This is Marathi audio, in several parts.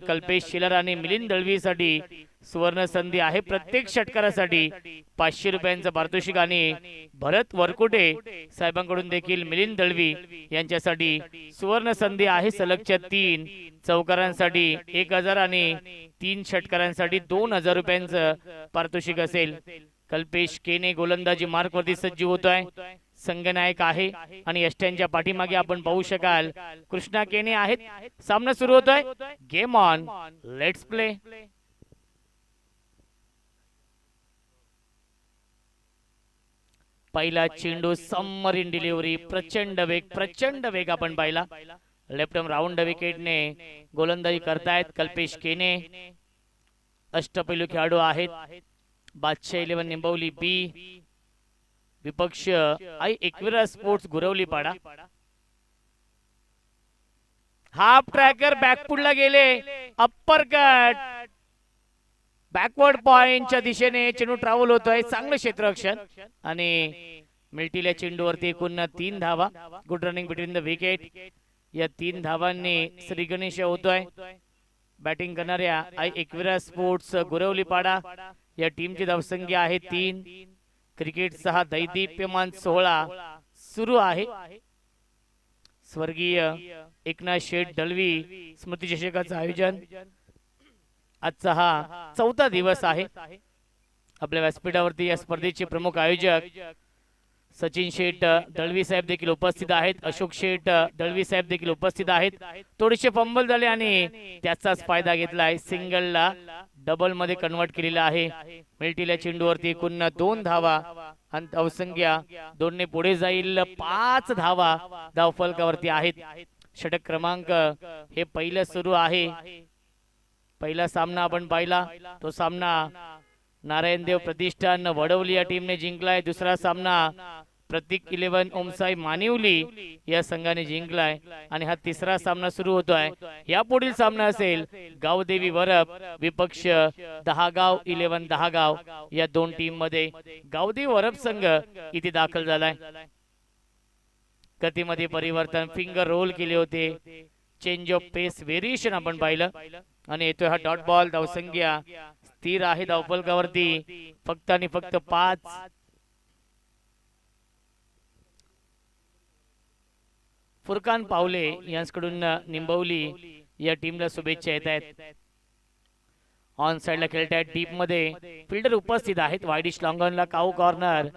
कल्पेश शिलर आणि मिलिंद दळवीसाठी सुवर्ण संधी आहे प्रत्येक षटकारासाठी 500 रुपयांचं पारितोषिक आणि भरत वरकुटे साहेबांकडून देखील मिलिंद दळवी यांच्यासाठी सुवर्ण संधी आहे सलगच्या 3 चौकारांसाठी 1000 आणि 3 षटकारांसाठी 2000 रुपयांचं पारितोषिक असेल। कल्पेश केने गोलंदाजी मार्कवरती सज्ज होतोय, संघनायक आहे आणि यष्ट्यांच्या पाठीमागे आपण पाहू शकाल कृष्णा केने आहेत। सामना सुरू होतोय, गेम ऑन, लेट्स प्ले। पहिला चेंडू समर इन डिलिव्हरी, प्रचंड वेग आपण पाहिला। लेफ्ट आर्म राऊंड विकेटने गोलंदाजी करतायत कल्पेश केने। अष्टपैलू खेळाडू आहेत। बादशाह 11 निंबवली बी, विपक्ष आई एकविरा स्पोर्ट्स गुरवली पाडा। हाफ ट्रॅकर बॅकफुटला गेले, अप्पर कट, बॅकवर्ड पॉइंटच्या दिशेने चेंडू ट्रॅव्हल होतोय, चांगलं क्षेत्ररक्षण आणि मिल्टील्या चेंडूवरती एकूण 3 धावा। Good running between the wicket. या 3 धावांनी श्री गणेश होतोय। बॅटिंग करणाऱ्या आई एकविरा स्पोर्ट्स गुरवली पाडा या टीमची धावसंख्या आहे 3। क्रिकेटचा दैदिप्यमान 16 सुरू आहे। स्वर्गीय एकनाथ शेठ दळवी स्मृती चषकाचं आयोजन आजचा हा 4था दिवस आहे। आपल्या व्यासपीठावरती या स्पर्धेचे प्रमुख आयोजक सचिन शेठ दळवी साहेब देखील उपस्थित आहेत, अशोक शेठ दळवी साहेब देखील उपस्थित आहेत। थोडेसे फंबल झाले आणि त्याचाच फायदा घेतलाय, सिंगलला डबल मध्ये कन्वर्ट केलेला आहे। मिल्टील्या चेंडूवरती एकूण 2 धावा आणि धावसंख्या 2 ने पुढे जाईल, 5 धावा धावफलकावरती आहेत। षटक क्रमांक हे पहिलं सुरू आहे। पहिला सामना आपण पाहिला, तो सामना नारायणदेव प्रतिष्ठान वडवली या टीमने जिंकलाय। दुसरा सामना प्रतीक 11 ओमसाई मानिवली या संघाने जिंकलाय आणि हा तिसरा सामना सुरू होतोय। या पुढील सामना असेल गावदेवी वरप विपक्ष दहागाव 11 दहागाव या 2 टीम मध्ये। गावदेवी वरप संघ इथे दाखल झालाय। गतीमध्ये परिवर्तन, फिंगर रोल केले होते, चेंज ऑफ पेस व्हेरिएशन आपण पाहिलं आणि येतोय हा डॉट बॉल। धावसंख्या स्थिर आहे धावफलकावरती, फक्त आणि फक्त 5। फुरकान पावले यांच्याकडून निंबवली या टीमला शुभेच्छा येत आहेत। ऑन साइडला खेळतायत, डीप मध्ये फिल्डर उपस्थित आहेत। वाईडिश लॉंगॉनला काऊ कॉर्नर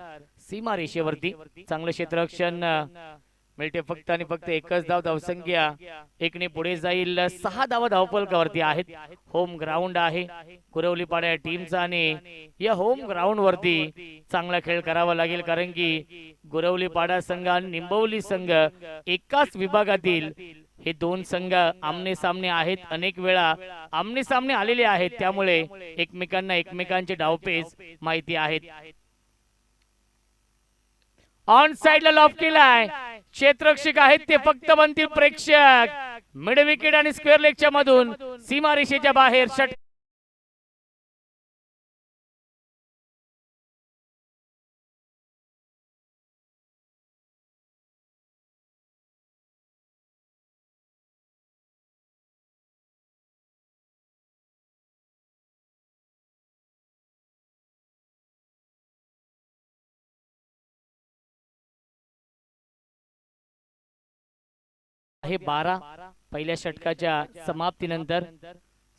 सीमा रेषेवरती, चांगलं क्षेत्ररक्षण मिळते, फक्त आणि फक्त एकच धाव। धावसंख्या 1 ने पुढे जाईल, 6 धावा धावफलकावरती आहेत। होम ग्राउंड आहे कुरवलीपाडा या टीमचा आणि या होम ग्राउंड वरती चांगला खेळ करावा लागेल, कारण की गुरवलीपाडा संघ आणि निंबवली संघ एकाच विभागातील हे 2 संघ आमने सामने आहेत, अनेक वेळा आमने सामने आलेले आहेत, त्यामुळे एकमेकांना एकमेकांचे डावपेच माहिती आहेत। ऑन साइडला लॉफ केलाय, क्षेत्ररक्षक आहेत ते फक्त बनतील प्रेक्षक। मिड विकेट आणि स्क्वेअर लेगच्या मधून सीमा रेषेच्या बाहेर षट आहे 12। पहिल्या षटकाच्या समाप्तीनंतर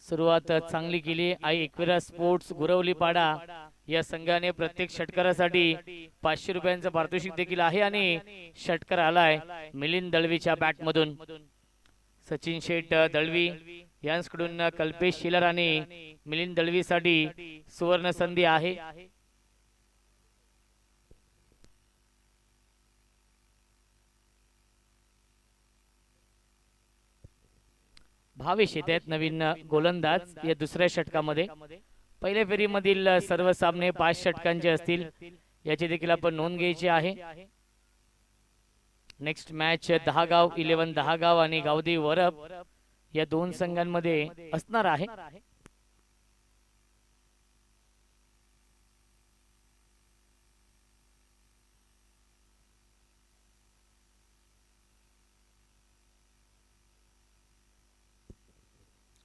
सुरुवात चांगली केली आई एकविरा स्पोर्ट्स गुरवलीपाडा या संघाने। प्रत्येक षटकारासाठी 500 रुपयांचं पारितोषिक देखील आहे आणि षटकार आलाय मिलिंद दळवीच्या बॅट मधून। सचिन शेठ दळवी यांच्याकडून कल्पेश शिलर आणि मिलिंद दळवीसाठी सुवर्ण संधी आहे। भावेश येत आहेत नवीन गोलंदाज या दुसऱ्या षटकामध्ये। पहिल्या फेरीमधील सर्व सामने 5 षटकांचे असतील, याची देखील आपण नोंद घ्यायची आहे। नेक्स्ट मॅच दहागाव 11 दहागाव आणि गावदेवी वरप या 2 संघांमध्ये असणार आहे।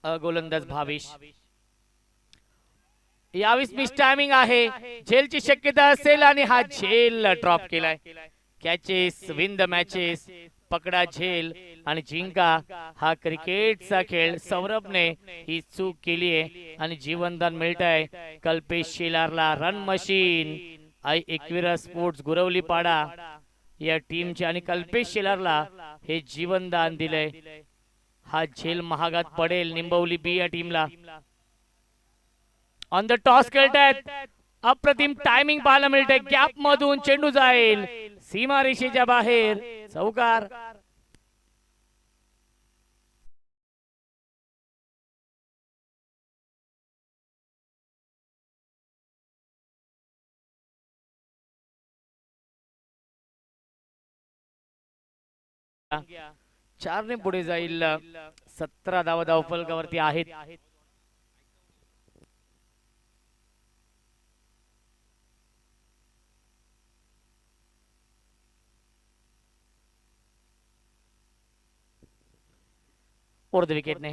गोलंदाज भावेश. यावेळेस मिस टायमिंग आहे, झेलची शक्यता असेल आणि हा झेल ड्रॉप केलाय. कॅचेस विन द मॅचेस, पकडा झेल आणि जिंका हा क्रिकेटचा खेळ. सौरभने ही चूक केली आहे आणि जीवनदान मिळत आहे कल्पेश शेलारला. रन मशीन आई एकविरा स्पोर्ट्स गुरवलीपाडा या टीमचे आणि कल्पेश शेलारला हे जीवनदान दिलंय. हा झेल महागात पडेल निंबवली बी या टीमला. ऑन द टॉस खेळतायत, अप्रतिम टायमिंग पाहायला मिळते. गॅप मधून चेंडू जाईल सीमा रेषेच्या बाहेर, चौकार. चारने पुढे जाईल. 17 धावा धावफलकावरती आहेत. फोर्थ विकेटने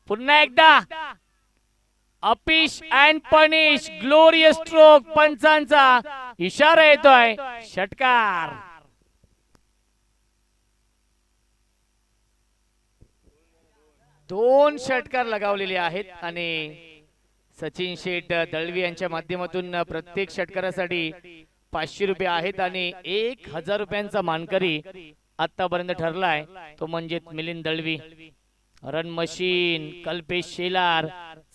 पुन्हा एकदा uppish and punish glorious stroke. पंचांचा इशारा येतोय, षटकार. दोन षटकार लगावलेले आहेत आणि सचिन शेठ दळवी यांच्या माध्यमातून प्रत्येक षटकारासाठी 500 रुपये आहेत आणि 1000 रुपयांचा मानकरी आतापर्यंत ठरलाय तो म्हणजे मिलिंद दळवी. रन मशीन कल्पेश शेलार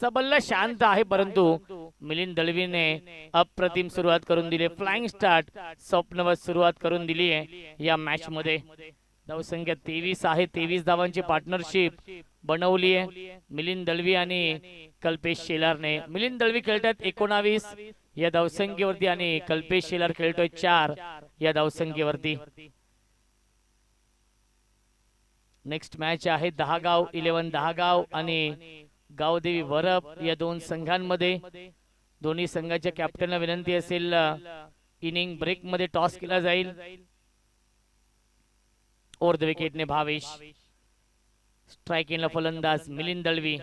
चा बल्ला शांत आहे, परंतु मिलिंद दळवीने अप्रतिम सुरुवात करून दिली. फ्लाइंग स्टार्ट स्वप्नवत सुरुवात करून दिली आहे या मॅच मध्ये. धावसंख्या 23 आहे. 23 धावांची पार्टनरशिप बनवली आहे मिलिंद दळवी आणि कल्पेश शेलारने. मिलिंद दळवी खेळतात 19 या धावसंख्येवरती आणि कल्पेश शेलार खेळतोय 4 या धावसंख्येवरती. नेक्स्ट मॅच आहे दहागाव 11 दहागाव आणि गावदेवी वरप या दोन संघांमध्ये. दोन्ही संघाच्या कॅप्टनला विनंती असेल इनिंग ब्रेक मध्ये टॉस केला जाईल. ओव्हर द विकेटने भावेश. स्ट्रायकिंगला फलंदाज मिलिंद दळवी.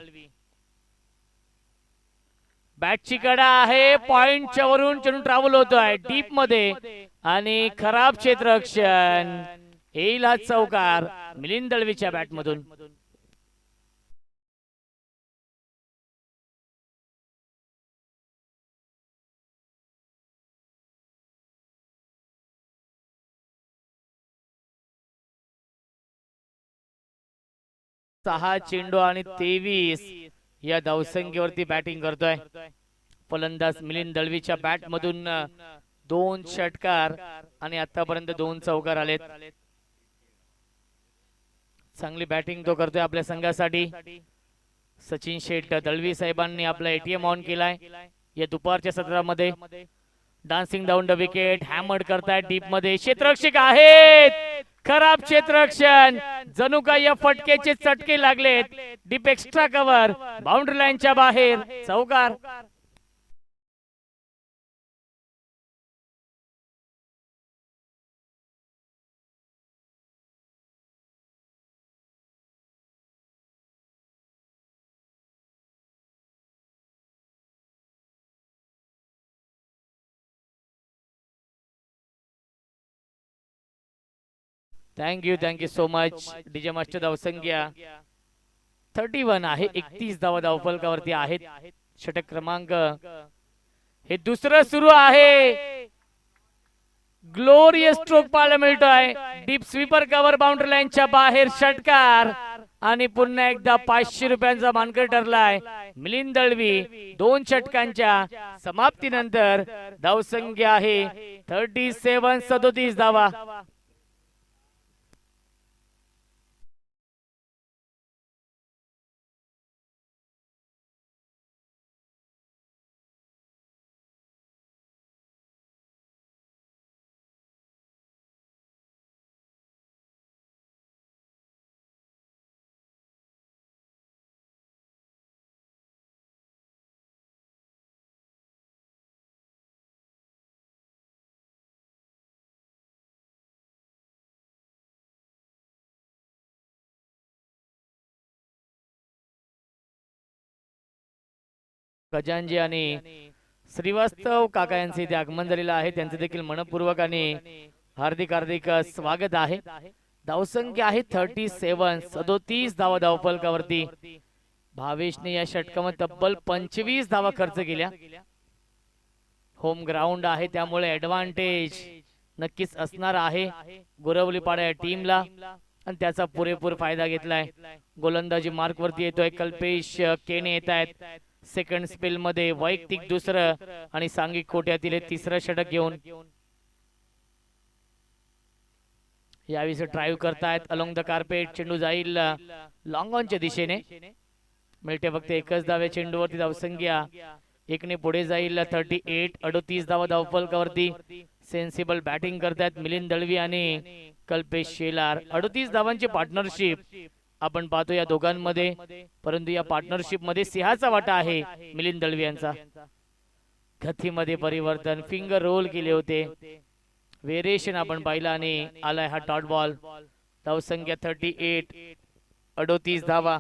बॅटची कडा आहे, पॉइंटच्या वरून चेंडू ट्रॅव्हल होतोय डीप मध्ये आणि खराब क्षेत्ररक्षण. येईल हा चौकार मिलिंद दळवीच्या बॅट मधून. सहा चेंडू आणि 23 या धावसंख्येवरती बॅटिंग करतोय फलंदाज मिलिंद दळवीच्या बॅट मधून. 2 षटकार आणि आतापर्यंत 2 चौकार आलेत. चांगली बॅटिंग तो करतोय आपल्या संघासाठी. सचिन शेठ दळवी साहेबांनी आपला एटीएम ऑन केलाय या दुपारच्या सत्रामध्ये. डान्सिंग डाऊन द विकेट, हॅमर्ड करतायत डीप मध्ये. क्षेत्ररक्षक आहेत, खराब क्षेत्ररक्षण. जणू काही या फटकेचे चटके लागलेत. डीप एक्स्ट्रा कव्हर, बाउंड्री लाईनच्या बाहेर, चौकार. Thank you so much DJ master. धावसंख्या 31 आहे. 31 धावा धावफलकावरती आहेत. षटक क्रमांक हे दुसरं सुरू आहे. ग्लोरियस स्ट्रोक पाहायला मिळतोय. डीप स्वीपर कव्हर, बाउंड्री लाईनच्या बाहेर, षटकार. आणि पुन्हा एकदा 500 रुपयांचा मानकर ठरलाय मिलिंद दळवी. 2 षटकांच्या समाप्तीनंतर धावसंख्या आहे 37. 37 धावा. गजांजी आणि श्रीवास्तव काका यांचे इथे आगमन झालेलं आहे, त्यांचे देखील मनपूर्वक आणि हार्दिक हार्दिक स्वागत आहे. धावसंख्या आहे 37, 37 धावा धावफलकावरती. भावेशने या षटकामध्ये तब्बल 25 धावा खर्च केल्या. होम ग्राउंड आहे त्यामुळे ऍडव्हान्टेज नक्कीच असणार आहे गोरवलीपाडा या टीमला आणि त्याचा पुरेपूर फायदा घेतलाय. गोलंदाजी मार्क वरती येतोय कल्पेश केने येत आहेत सेकंड स्पेल मध्ये, वैयक्तिक दुसरं आणि सांघिक कोट्यातील तिसरं षटक घेऊन यावेळी ड्राईव्ह करतायत अलोंग द कार्पेट. चेंडू जाईल लॉंग ऑनच्या दिशेने, मिळते फक्त एकच धाव. चेंडूवरती धावसंख्या एकने पुढे जाईल 38, 38 धावा धावफलकावरती. सेन्सिबल बॅटिंग करतायत मिलिंद दळवी आणि कल्पेश शेलार. 38 धावांची पार्टनरशिप आपण पाहतो या दोघांमध्ये, परंतु या पार्टनरशिप मध्ये सिंहाचा वाटा आहे मिलिंद दळवी यांचा. गतीमध्ये परिवर्तन, फिंगर रोल केले होते, व्हेरिएशन आपण पाहिलं आणि आलाय हा डॉट बॉल. धावसंख्या 38, 38 धावा.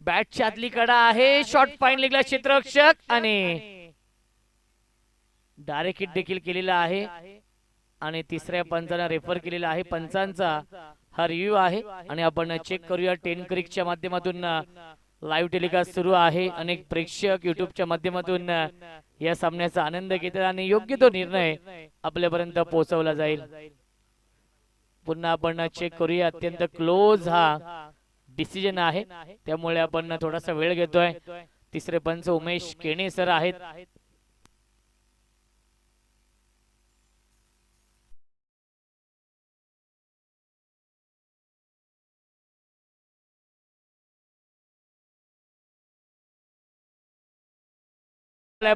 बॅटची आतली कडा आहे, शॉट फाईन लेगला क्षेत्ररक्षक आणि डायरेक्ट हिट देखील केलेला आहे आणि तिसऱ्या पंचांना रेफर केलेला आहे. पंचांचा हा रिव्ह्यू आहे आणि आपण चेक करूया. 10 क्रिकच्या माध्यमातून लाईव्ह टेलिकास्ट सुरू आहे. अनेक प्रेक्षक युट्यूबच्या माध्यमातून या सामन्याचा आनंद घेतात आणि योग्य तो निर्णय आपल्यापर्यंत पोहोचवला जाईल. पुन्हा आपण चेक करूया. अत्यंत क्लोज हा डिसिजन आहे त्यामुळे आपण थोडासा वेळ घेतोय. तिसरे पंच उमेश केणे सर आहेत.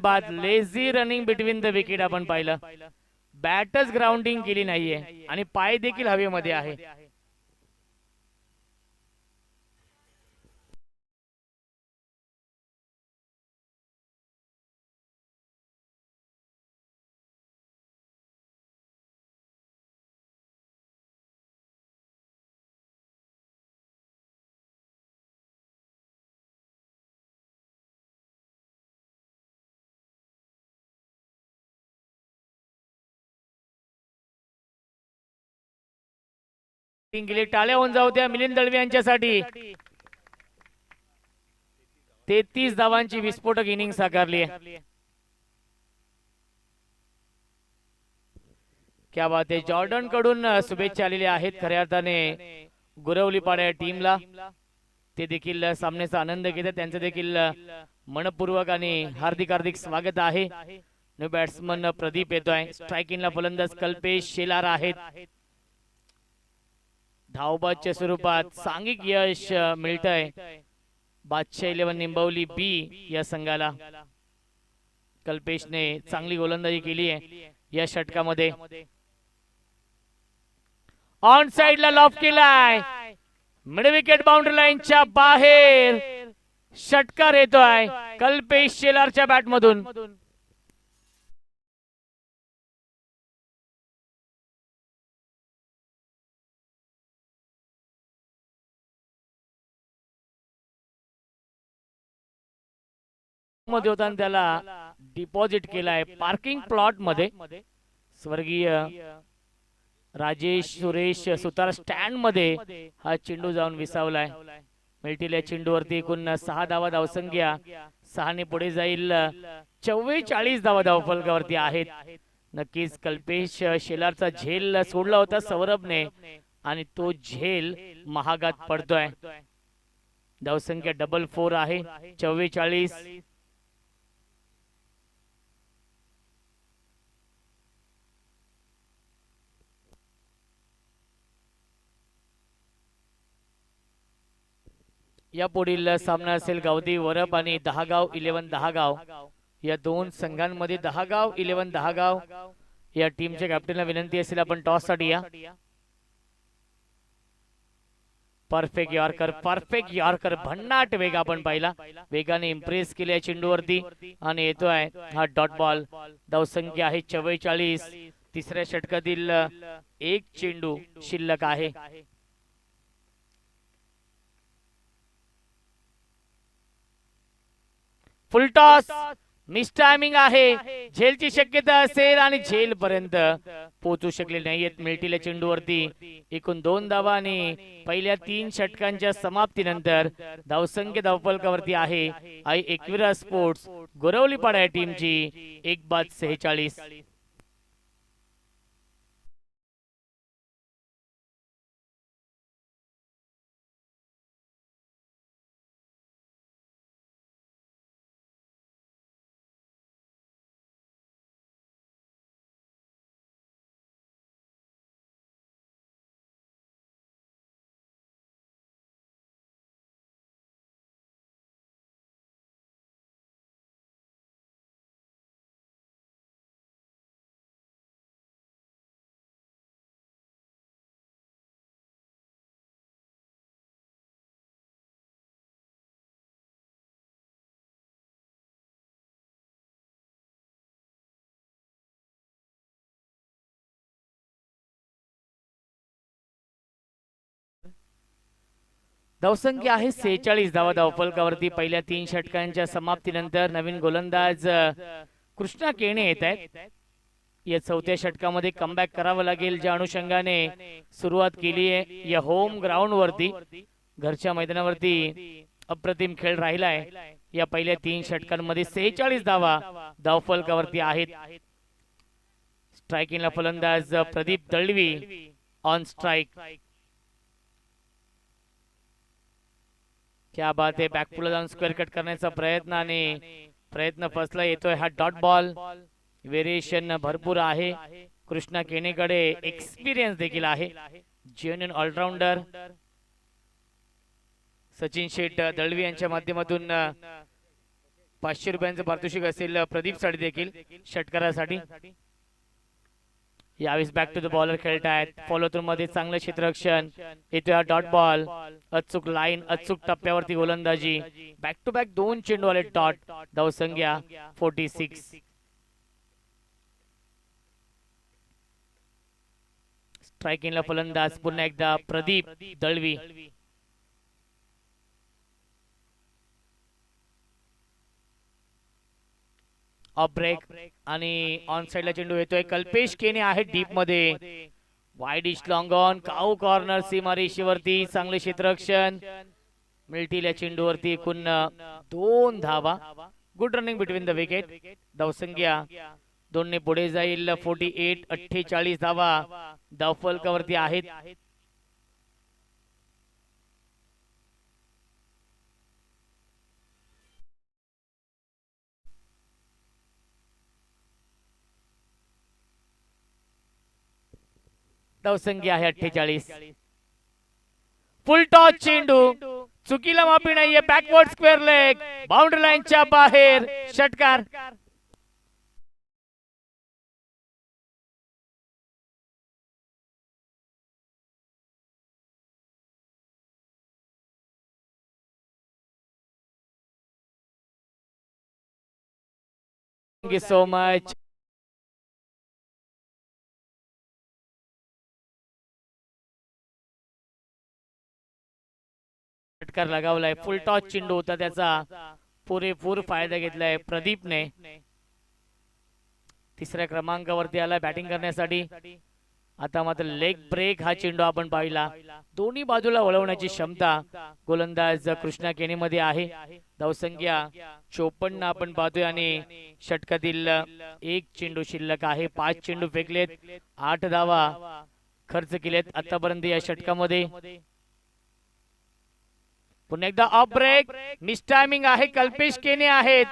बाद lazy running between the wicket आपण पाहिलं. बॅटच ग्राउंडिंग केली नाहीये आणि पाय देखील हवेमध्ये आहे. गेले टाळ्या होऊन जाऊ द्या मिलिंद दळवी यांच्यासाठी. 33 धावांची विस्फोटक इनिंग साकारली आहे. क्या बात आहे. जॉर्डन कडून शुभेच्छा आलेल्या आहेत खऱ्या अर्थाने गुरवलीपाडा या टीमला. ते देखील सामन्याचा आनंद घेतात, त्यांचं देखील मनपूर्वक आणि हार्दिक हार्दिक स्वागत आहे. न्यू बॅट्समन प्रदीप येतोय. स्ट्रायकिंगला फलंदाज कल्पेश शेलार आहेत. धावबादच्या स्वरूपात सांघिक यश मिळतंय बादशाह 11 निंबवली बी या संघाला. कल्पेशने चांगली गोलंदाजी केली आहे या षटकामध्ये. ऑन साइडला लॉफ केलाय, मिड विकेट बाउंड्री लाईनच्या बाहेर षटकार येतोय कल्पेश शेलारच्या बॅट मधून. मध्ये होताना त्याला डिपॉझिट केलाय पार्किंग प्लॉट मध्ये. स्वर्गीय राजेश सुरेश सुतार स्टँड मध्ये हा चेंडू जाऊन विसावलाय. मिळतील या चेंडूवरती एकूण 6 धावा धावसंख्या. 6 ने पुढे जाईल 44 धावा धावफलकावरती आहेत. नक्कीच कल्पेश शेलारचा झेल सोडला होता सौरभने आणि तो झेल महागात पडतोय. धावसंख्या 4 आहे 44. या पुढील सामना असेल गावदी वरप आणि दहागाव 11 दहागाव या दोन संघांमध्ये. दहागाव 11 दहागाव या टीमच्या कॅप्टनला विनंती असेल आपण टॉस साठी या. परफेक्ट यॉर्कर भन्नाट वेग आपण पाहिला. वेगाने इम्प्रेस केले चेंडूवरती आणि येतोय हा डॉट बॉल. धावसंख्या आहे 44. तिसऱ्या षटकातील एक चेंडू शिल्लक आहे. फुल टॉस मिस टायमिंग आहे. झेलची शक्यता असेल आणि झेल पर्यंत पोहोचू शकले नाहीयेत मिळतील चेंडूवरती. एकूण 2 धावा आणि पहिल्या 3 षटकांच्या समाप्तीनंतर धावसंख्या धावफलकावरती आहे आई एकविरा स्पोर्ट्स गोरवलीपाडा या टीमची 1 बाद 46. धावसंख्या आहे 46 धावा धावफलकावरती पहिल्या 3 षटकांच्या समाप्तीनंतर. नवीन गोलंदाज कृष्णा केणे येत आहेत. या चौथ्या षटकामध्ये कमबॅक करावं लागेल ज्या अनुषंगाने सुरुवात केली आहे या होम ग्राउंड वरती. घरच्या मैदानावरती अप्रतिम खेळ राहिलाय. या पहिल्या 3 षटकांमध्ये 46 धावा धावफलकावरती आहेत. स्ट्रायकिंगला फलंदाज प्रदीप दळवी ऑन स्ट्राइक. क्या बात आहे. बॅकफुल जाऊन स्क्वेअर कट करण्याचा प्रयत्न आणि प्रयत्न फसला. येतोय हा डॉट बॉल. व्हेरिएशन भरपूर आहे. कृष्णा केणेकडे एक्सपिरियन्स देखील आहे. Genuine allrounder. सचिन शेठ दळवी यांच्या माध्यमातून 500 रुपयांचं पारितोषिक असेल प्रदीप साठी देखील षटकारासाठी. यावेळेस बॅक टू द बॉलर खेळतायत. फॉलो थ्रू मध्ये चांगलं क्षेत्ररक्षण. येतोय हा डॉट बॉल. अचूक लाईन अचूक टप्प्यावरती गोलंदाजी. बॅक टू बॅक 2 चेंडू आले डॉट. धावसंख्या 46. स्ट्रायकिंगला फलंदाज पुन्हा एकदा प्रदीप दळवी. ऑफ ब्रेक आणि ऑन साइडला चेंडू येतोय. कल्पेश केने आहे डीप मध्ये. वाईड इश लॉंग ऑन. काऊ कॉर्नर सीमारेषेवरती चांगले क्षेत्ररक्षण. मिळतील या चेंडूवरती एकूण 2 धावा. Good running between the wicket. धावसंख्या 2 ने पुढे जाईल. 48 48 धावा धावफलकावरती आहेत. धावसंख्या आहे 48. फुल टॉस चेंडू. चुकीला माफी नाहीये. Backward square leg. बाउंड्री लाईनच्या बाहेर षटकार. Thank you so much. षटकार लगावलाय. फुल टॉस चेंडू होता त्याचा पुरेपूर फायदा घेतलाय प्रदीपने. तिसऱ्या क्रमांकावरती आला बॅटिंग करण्यासाठी. आता मात्र लेग ब्रेक हा चेंडू आपण पाहिला. दोन्ही बाजूला वळवण्याची क्षमता गोलंदाज कृष्णा केने मध्ये आहे. धावसंख्या 54 आपण पाहतोय आणि षटकातील एक चेंडू शिल्लक आहे. 5 चेंडू फेकलेत. 8 धावा खर्च केलेत आतापर्यंत या षटकामध्ये. पुन्हा एकदा ऑफ ब्रेक. मिस टायमिंग आहे. कल्पेश केने आहेत.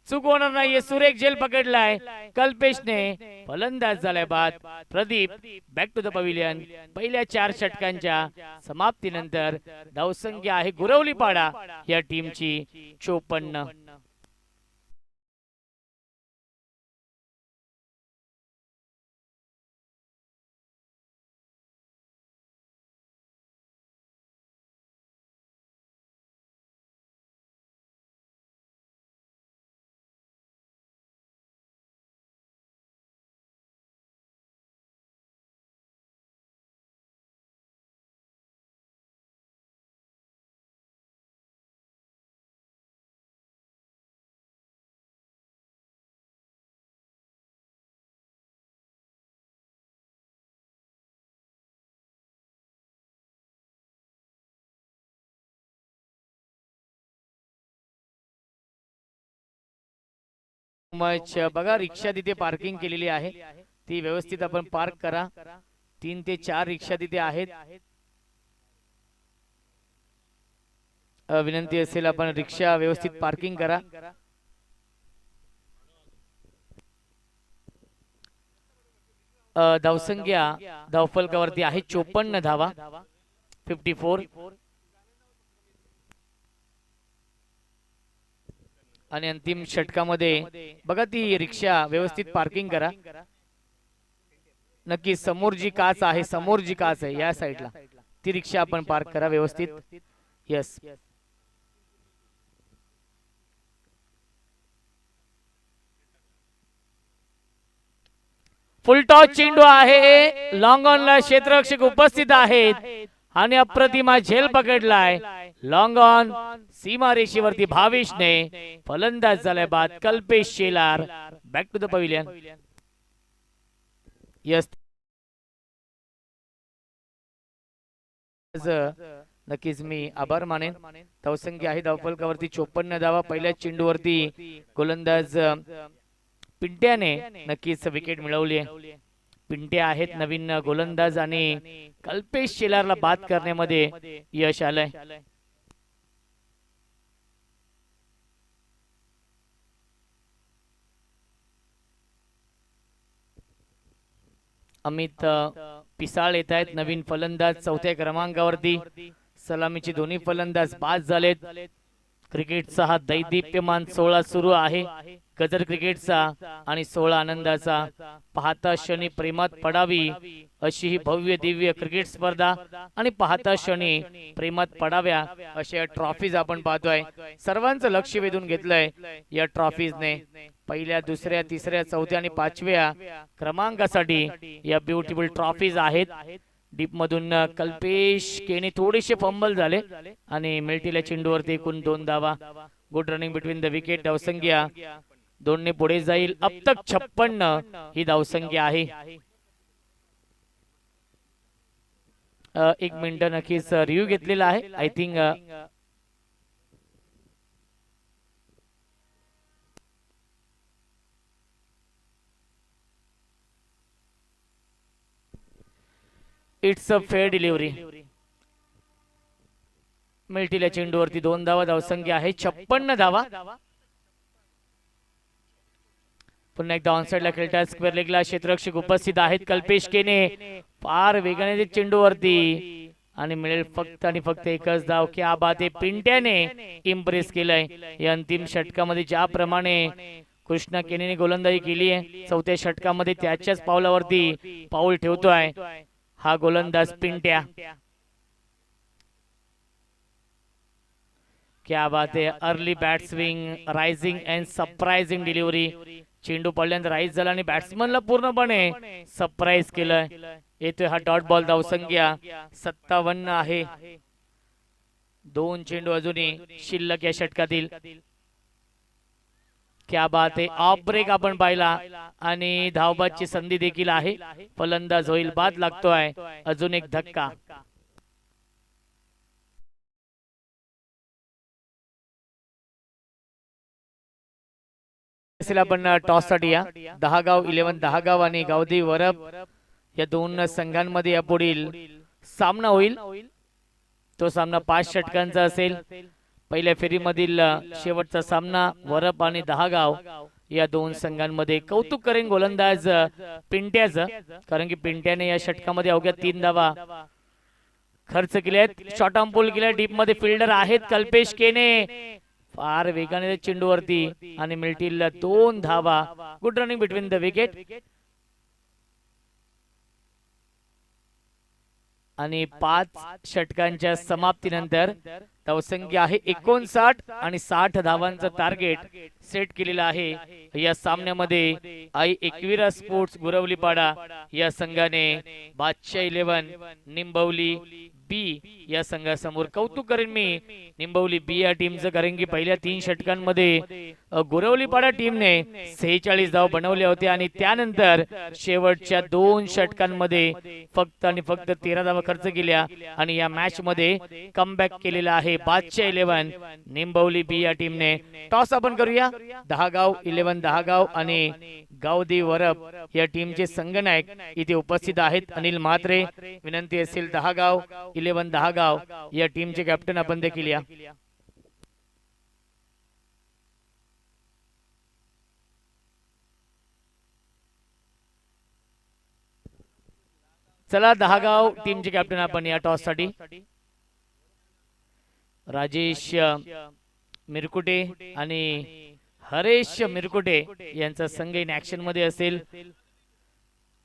चूक होणार नाहीये. सुरेख झेल पकडलाय कल्पेशने. फलंदाज झालाय बाद. Pradeep back to the pavilion. पहिल्या 4 षटकांच्या समाप्तीनंतर धावसंख्या आहे गुरवलीपाडा या टीमची 54. मच बघा रिक्षा तिथे पार्किंग केलेली आहे, ती व्यवस्थित आपण पार्क करा. 3 ते 4 रिक्षा तिथे आहेत. विनंती असेल आपण रिक्षा व्यवस्थित पार्किंग करा. धावसंख्या धावफलकावरती आहे 54 धावा, 54. आणि अंतिम षटकामध्ये बघा ती रिक्षा व्यवस्थित पार्किंग करा. नक्की समोर जी काच आहे, समोर जी काच आहे या साईडला ती रिक्षा आपण पार्क करा व्यवस्थित. यस. फुल टॉस चेंडू आहे, लॉंग ऑनला क्षेत्ररक्षक उपस्थित आहेत आणि अप्रतिमा झेल पकडलाय. लॉंग ऑन सीमारेषेवरती भावेशने फलंदाज झालाय बाद. Kalpesh Shelar back to the pavilion. Yes. नक्कीच मी आभार मानेन. धावसंख्या आहे धावफलकावरती 54 धावा. पहिल्या चेंडूवरती गोलंदाज पिंट्याने नक्कीच विकेट मिळवली आहे. पिंट्या आहेत नवीन गोलंदाज आणि कल्पेश शेलारला बाद करण्यामध्ये यश आलंय. अमित पिसाळ येत आहेत नवीन फलंदाज 4थ्या क्रमांकावरती. सलामीचे दोन्ही फलंदाज बाद झालेत. क्रिकेटचा हा दैदिप्यमान 16 सुरू आहे. गजर क्रिकेटचा आणि 16 आनंदाचा. पाहता क्षणी प्रेमात पडावी अशी ही भव्य दिव्य क्रिकेट स्पर्धा आणि पाहता क्षणी प्रेमात पडाव्या अशा ट्रॉफीज आपण पाहतोय. सर्वांचं लक्ष वेधून घेतलंय या ट्रॉफीजने. पहिल्या, दुसऱ्या, तिसऱ्या, चौथ्या आणि 5व्या क्रमांकासाठी या ब्युटिफुल ट्रॉफीज आहेत. डीप मधून कल्पेश केने थोडेसे फंबल झाले आणि मिळतील्या चेंडूवरती एकूण 2 धावा. Good running between the wicket. धावसंख्या 2 ने पुढे जाईल. अब तक 56 ही धावसंख्या आहे. 1 मिनिट नक्कीच रिव्ह्यू घेतलेला आहे. I think it's a fair delivery. मिळतील्या चेंडूवरती 2 धावा. धावसंख्या आहे 56 धावा. पुन्हा एकदा ऑनसाइडला खेळतात. स्क्वेअर लेगला क्षेत्ररक्षक उपस्थित आहेत. कल्पेश केने फार वेगाने चेंडूवरती आणि मिळेल फक्त आणि फक्त एकच धाव. क्या बात आहे. पिंट्याने इम्प्रेस केलंय या अंतिम षटकामध्ये. ज्याप्रमाणे कृष्णा केनेने गोलंदाजी केली आहे 4थ्या षटकामध्ये त्याच्याच पावलावरती पाऊल ठेवतोय हा गोलंदाज पिंट्या. क्या बात आहे. Early bat swing, rising and surprising delivery. चेंडू पडल्यानंतर राईज झाला आणि बॅट्समनला पूर्णपणे सरप्राइज केलंय. येतोय हा डॉट बॉल. धावसंख्या 57 आहे. 2 चेंडू अजूनही शिल्लक या षटकातील. क्या बात आहे. ऑफ ब्रेक आपण पाहिला आणि धावबादची संधी देखील आहे. फलंदाज होईल बाद लागतोय. अजून एक धक्का. आपण टॉस साठी या 10 गाव 11 10 गाव आणि गावदेवी वरप या 2 संघांमध्ये यापुढील सामना होईल. तो सामना 5 षटकांचा असेल. पहिल्या फेरीमधील शेवटचा सामना वरप आणि 10 गाव या 2 संघांमध्ये. कौतुक करेन गोलंदाज पिंट्याचं, कारण की पिंट्याने या षटकामध्ये अवघ्या 3 धावा खर्च केल्यात. शॉर्ट आर्म पुल केल्या. डीप मध्ये फिल्डर आहेत कल्पेश केने. फार वेगाने चेंडूवरती आणि मिळतील 2 धावा. Good running between the wicket. आणि 5 षटकांच्या समाप्तीनंतर धावसंख्या आहे 59 आणि 60 धावांचं टार्गेट सेट केलेलं आहे या सामन्यामध्ये. आई एकविरा स्पोर्ट्स गुरवलीपाडा या संघाने बादशाह 11 निंबवली बी या संघासमोर. कौतुक करेन मी निंबवली बी या टीमचं, कारण की पहिल्या 3 षटकांमध्ये गोरवलीपाडा टीमने 46 धाव बनवल्या होत्या आणि त्यानंतर शेवटच्या 2 षटकांमध्ये फक्त आणि फक्त 13 धावा खर्च केल्या आणि या मॅच मध्ये कमबॅक केलेला आहे बादशाह 11 निंबवली बी या टीमने. टॉस आपण करूया. 10 गाव 11 10 गाव आणि गावदी वरप या टीमचे संघनायक इथे उपस्थित आहेत अनिल म्हात्रे. विनंती असेल 10 गाव 11 10 गाव या टीमचे कॅप्टन आपण देखील या. चला 10 गाव टीमचे कॅप्टन आपण या टॉस साठी. राजेश मिरकुटे आणि हरेश मिरकुटे यांचा संघ इन ऍक्शन मध्ये असेल.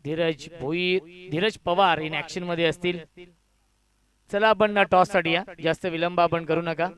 धीरज पवार इन ऍक्शन मध्ये असतील. चला आपण टॉस साठी या. जास्त विलंब आपण करू नका.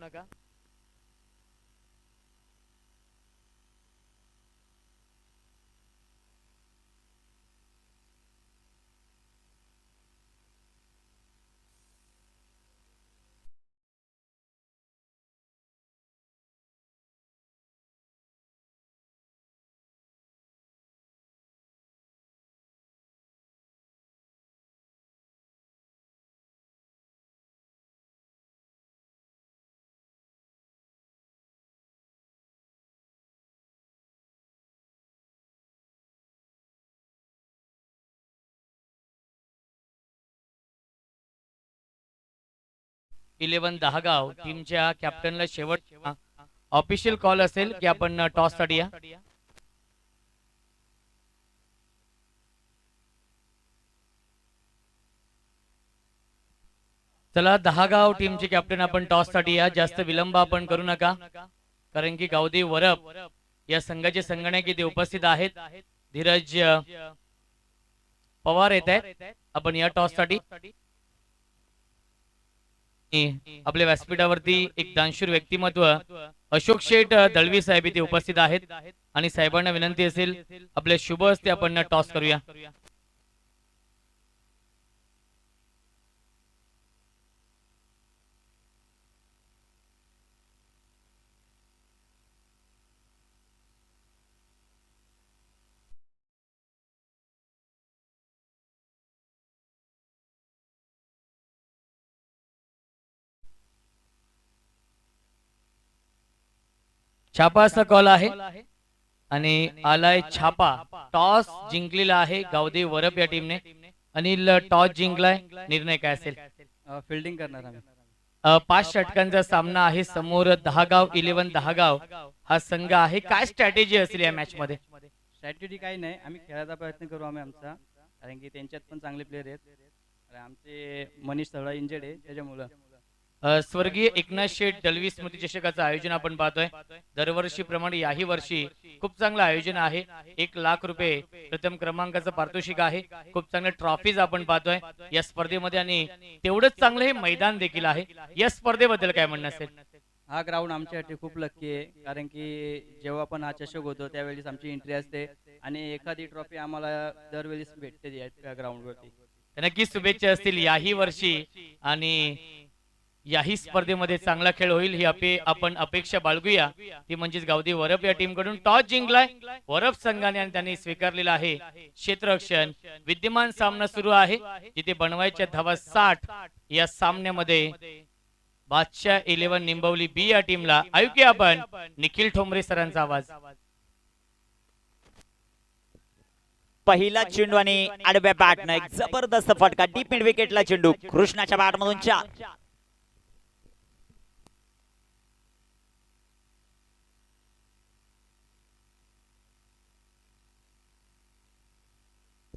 इलेव्हन 10 गाव टीमच्या कॅप्टनला शेवट ऑफिशियल कॉल असेल की आपण टॉस साठी या. चला 10 गाव टीमचे कॅप्टन आपण टॉस साठी या. जास्त विलंब आपण करू नका, कारण की गावदी वरप या संघाचे संगणक इथे उपस्थित आहेत. धीरज पवार येत आहेत आपण या टॉस साठी. आपल्या व्यासपीठावरती एक दानशूर व्यक्तिमत्व अशोक शेठ दळवी साहेब इथे उपस्थित आहेत आणि साहेबांना विनंती असेल आपल्या शुभ हस्ते आपण टॉस करूया. छापाचा कॉल आहे आणि आलाय छापा. टॉस जिंकलेला आहे गावदेव वरप या टीमने. अनिल टॉस जिंकलाय, निर्णय काय असेल? फिल्डिंग करणार आम्ही. 5 षटकांचा सामना आहे समोर. 10 गाव 11 10 गाव हा संघ आहे. काय स्ट्रॅटेजी असेल या मॅच मध्ये? स्ट्रॅटेजी काही नाही, आम्ही खेळायचा प्रयत्न करू आम्ही आमचा, कारण की त्यांच्यात पण चांगले प्लेयर आहेत. आमचे मनीष थोडा इंजर्ड आहे त्याच्यामुळं. स्वर्गीय एकनाथ शेठ दळवी स्मृती चषकाचं आयोजन आपण पाहतोय. दरवर्षीप्रमाणे याही वर्षी खूप चांगलं आयोजन आहे. 1,00,000 रुपये प्रथम क्रमांकाचं पारितोषिक आहे. खूप चांगले ट्रॉफीज आपण पाहतोय या स्पर्धेमध्ये आणि तेवढंच चांगलं हे मैदान देखील आहे. या स्पर्धेबद्दल काय म्हणणं असेल? हा ग्राउंड आमच्यासाठी खूप लकी आहे, कारण की जेव्हा पण हा चषक होतो त्यावेळेस आमची एंट्री असते आणि एखादी ट्रॉफी आम्हाला दरवेळेस भेटते या ग्राउंडवरती. नक्कीच शुभेच्छा असतील याही वर्षी आणि याही स्पर्धेमध्ये चांगला खेळ होईल ही आपण अपेक्षा बाळगूया. ती म्हणजेच गावदी वरप या टीम कडून टॉस जिंकलाय वरप संघाने आणि त्यांनी स्वीकारलेला आहे क्षेत्ररक्षण. विद्यमान सामना सुरू आहे जिथे बनवायच्या धावा 60. या सामन्यामध्ये बादशाह 11 निंबवली बी या टीमला ऐकूया आपण निखिल ठोंबरे सरांचा आवाज. पहिला चेंडू आणि आडव्या बॅटनं एक जबरदस्त फटका. डीप मिड विकेटला चेंडू कृष्णाच्या बॅटमधून 4.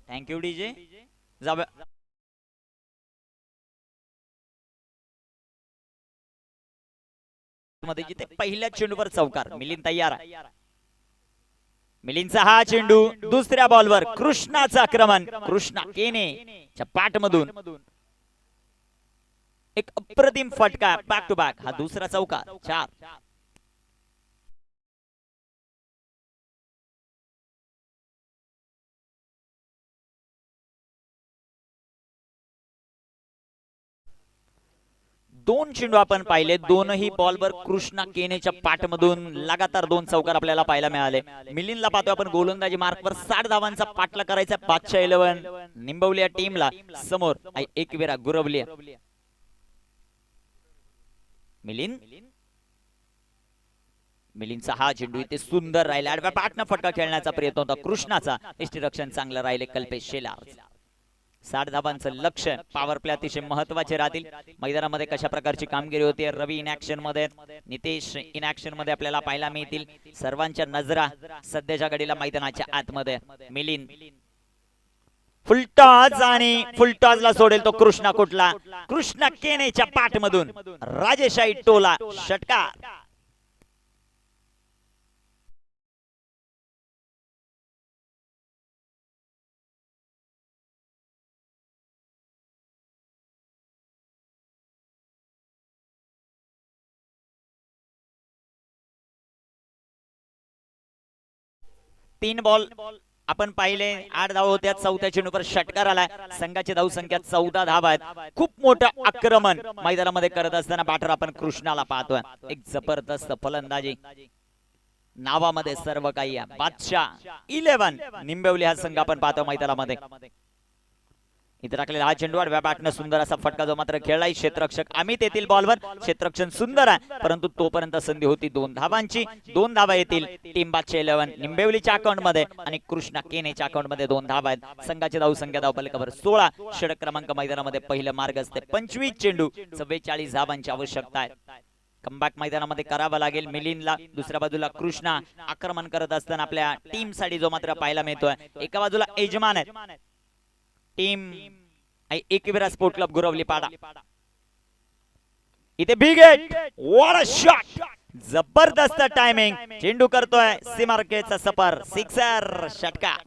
Thank you DJ. मध्ये जिथे पहिल्या चेंडूवर चौकार. मिलिंद तयार. मिलिंदचा हा चेंडू दुसऱ्या बॉलवर कृष्णाचं आक्रमण. कृष्णा केने च्या पाठमधून एक अप्रतिम फटका. बॅक टू बॅक हा दुसरा चौकार. 4. दोन चेंडू आपण पाहिले, दोनही बॉलवर कृष्णा केनेच्या पाठमधून लगातार 2 चौकार आपल्याला पाहायला मिळाले. मिलिंदला पाहतोय आपण गोलंदाजी मार्कवर 60 धावांचा पाठला करायचा बादशाह 11 निंबवली या टीमला. समोर एक वेळा गुरवली मिलिंदचा हा चेंडू इथे सुंदर राहिला. आडव्या बॅटनं फटका खेळण्याचा प्रयत्न होता कृष्णाचा. यष्टीरक्षण चांगलं राहिले कल्पेश शेलार. 60 धावांचं लक्ष्य. पॉवर प्ले अतिशय महत्वाचे राहतील. मैदानामध्ये कशा प्रकारची कामगिरी होती, रवी इन ऍक्शन मध्ये, नितेश इन ऍक्शन मध्ये आपल्याला पाहायला मिळतील. सर्वांच्या नजरा सध्याच्या घडीला मैदानाच्या आतमध्ये. मिलिंद फुलटॉस आणि फुलटॉसला सोडेल तो कृष्णा कुठला. कृष्णा केनेच्या पाठमधून राजेशाही टोला षटकार. तीन बॉल आपण पाहिले, 8 धावा होत्या. चौथ्या चेंडूवर षटकार आलाय. संघाची धावसंख्या 14 धावा आहेत. खूप मोठं आक्रमण मैदानामध्ये करत असताना बॅटर आपण कृष्णाला पाहतोय. एक जबरदस्त फलंदाजी, नावामध्ये सर्व काही आहे. बादशाह 11 निंबवली हा संघ आपण पाहतो मैदानामध्ये. इथे टाकलेला हा चेंडू आडव्या बॅटनं सुंदर असा फटका जो मात्र खेळलाय. क्षेत्ररक्षक अमित येतील बॉलवर. क्षेत्ररक्षण सुंदर आहे, परंतु तोपर्यंत संधी होती 2 धावांची. 2 धावा येतील टीम बादशाह 11 निंबेवलीच्या अकाउंट मध्ये आणि कृष्णा केनेच्या अकाउंट मध्ये 2 धावा आहेत. संघाची धावसंख्या धावफलकावर 16. षटक क्रमांक मैदानामध्ये पहिलं मार्ग असते. 25 चेंडू 44 धावांची आवश्यकता आहे. कमबॅक मैदानामध्ये करावा लागेल मिलिंदला. दुसऱ्या बाजूला कृष्णा आक्रमण करत असताना आपल्या टीम साठी जो मात्र पाहायला मिळतोय. एका बाजूला यजमान आहेत team Ekvira sport club Gurvali पाडा. इथे big hit, what a shot, जबरदस्त टायमिंग. चेंडू करतोय सीमारेषेचा सफर, सिक्सर षटकार.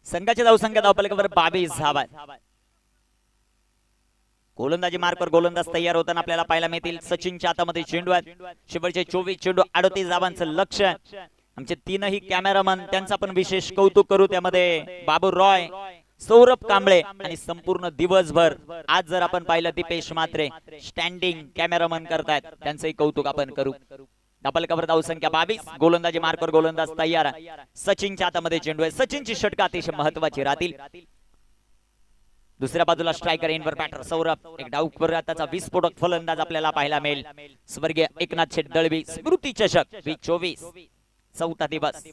संघाची धावसंख्या धावफलकावर 22 धावा. गोलंदाजी मार्कवर गोलंदाज तयार होताना आपल्याला पाहायला मिळतील. सचिनच्या हातामध्ये चेंडू आहेत. शेवटचे 24 चेंडू 38 धावांचं लक्ष्य. आमचे तीनही कॅमेरामन त्यांचा पण विशेष कौतुक करू. त्यामध्ये बाबू रॉय, सौरभ कांबळे आणि संपूर्ण दिवसभर आज जर आपण पाहिलं दीपेश मात्रे स्टँडिंग कॅमेरामन करतायत, त्यांचंही कौतुक आपण करू. धावफलकावर धावसंख्या 22. गोलंदाजी मार्कवर गोलंदाज तयार आहे. सचिनच्या हातामध्ये चेंडू आहे. सचिनची षटकं अतिशय महत्वाची राहतील. दुसऱ्या बाजूला स्ट्रायकर इनवर बॅटर सौरभ. एक डाऊवर त्याचा विस्फोटक फलंदाज आपल्याला पाहायला मिळेल. स्वर्गीय एकनाथ शेठ दळवी स्मृती चषक 2024 चौथा दिवस.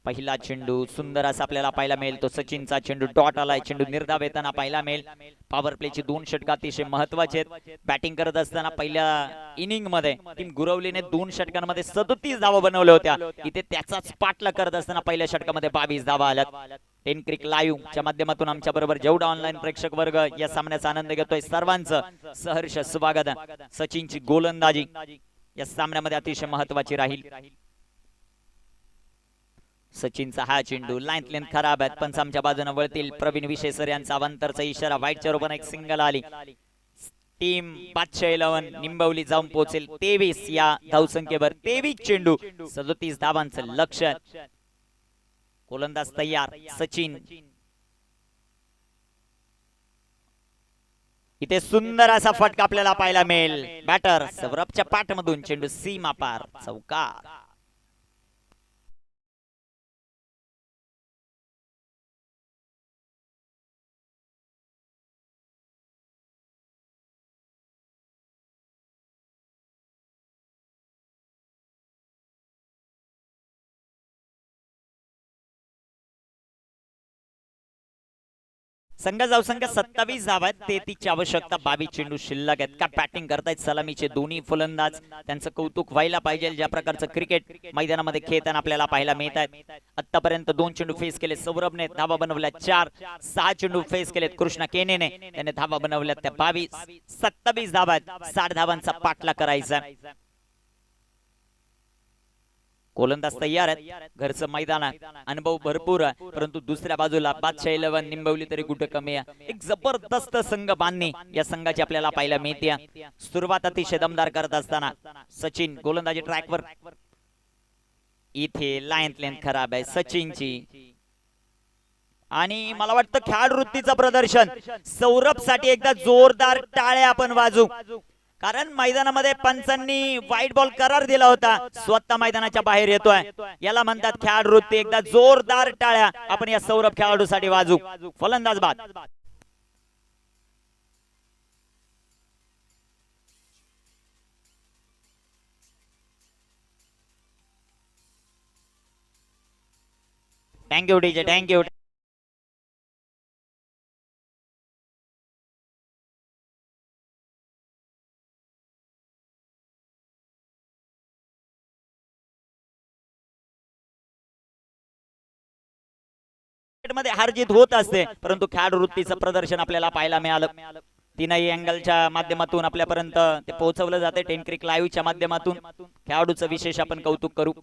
पहिला चेंडू सुंदर असा आपल्याला पाहायला मिळेल. तो सचिनचा चेंडू डॉट आलाय. चेंडू निर्धाव येताना पाहायला मिळेल. पॉवर प्लेची 2 षटकं अतिशय महत्वाचे आहेत. बॅटिंग करत असताना पहिल्या इनिंग मध्ये टीम गुरवलीने 2 षटकांमध्ये 37 धावा बनवल्या होत्या. इथे त्याचाच पाठला करत असताना पहिल्या षटकामध्ये 22 धावा आल्यात. 10 क्रिक लाईव्ह च्या माध्यमातून आमच्या बरोबर जेवढा ऑनलाईन प्रेक्षक वर्ग या सामन्याचा आनंद घेतोय सर्वांचं सहर्ष स्वागत. सचिनची गोलंदाजी या सामन्यामध्ये अतिशय महत्वाची राहील. सचिनचा हा चेंडू लाईन खराब आहे. पंच आमच्या बाजूने वळतील. प्रवीण विशेसर यांचा अवंतरचा इशारा. व्हाईटच्या रूपाने एक सिंगल आली. टीम बादशाह 11 निंबवली जाऊन पोहोचेल 23 या धावसंख्येवर. 23 चेंडू 37 धावांचं लक्ष्य. गोलंदाज तयार सचिन. इथे सुंदर असा फटका आपल्याला पाहायला मिळेल. बॅटर सौरभच्या पाठमधून चेंडू सीमा पार चौकार. संघाचा धावसंख्या 27 धावा आहेत, 33ची आवश्यकता, 22 चेंडू शिल्लक आहेत. काय बॅटिंग करतायत सलामीचे दोन्ही फलंदाज, त्यांचं कौतुक व्हायला पाहिजे. ज्या प्रकारचं क्रिकेट मैदानामध्ये खेळताना आपल्याला पाहायला मिळत आहेत. आतापर्यंत 2 चेंडू फेस केले सौरभने, धावा बनवल्या 4. 6 चेंडू फेस केलेत कृष्णा केनेने, त्याने धावा बनवल्या त्या 22. 27 धावा आहेत, 60 धावांचा पाठला करायचा. गोलंदाज तयार आहेत, घरचं मैदान आहे, अनुभव भरपूर आहे, परंतु दुसऱ्या बाजूला बादशाह 11 निंबवली तरी कुठे कमी आहे. एक जबरदस्त संघ बांधणी या संघाची आपल्याला पाहायला मिळते. सुरुवात अतिशय दमदार करत असताना सचिन गोलंदाजी ट्रॅकवर, इथे लेंथ खराब आहे सचिनची, आणि मला वाटतं खेळाडू वृत्तीचं प्रदर्शन सौरभ साठी एकदा जोरदार टाळ्या आपण वाजू, कारण मैदानामध्ये पंचांनी व्हाईट बॉल करार दिला होता, स्वतः मैदानाच्या बाहेर येतोय, याला म्हणतात खेळाडू वृत्ती. एकदा जोरदार टाळ्या आपण या सौरभ खेळाडूसाठी वाजू. फलंदाज बाद. Thank you DJ, thank you. मध्ये हार जीत होत असते, परंतु खेळाडू वृत्तीचं प्रदर्शन आपल्याला पाहायला मिळालं. तीनही अँगलच्या माध्यमातून आपल्यापर्यंत ते पोहोचवलं जाते. टेन क्रिक लाईव्हच्या माध्यमातून खेळाडूचं विशेष आपण कौतुक करू.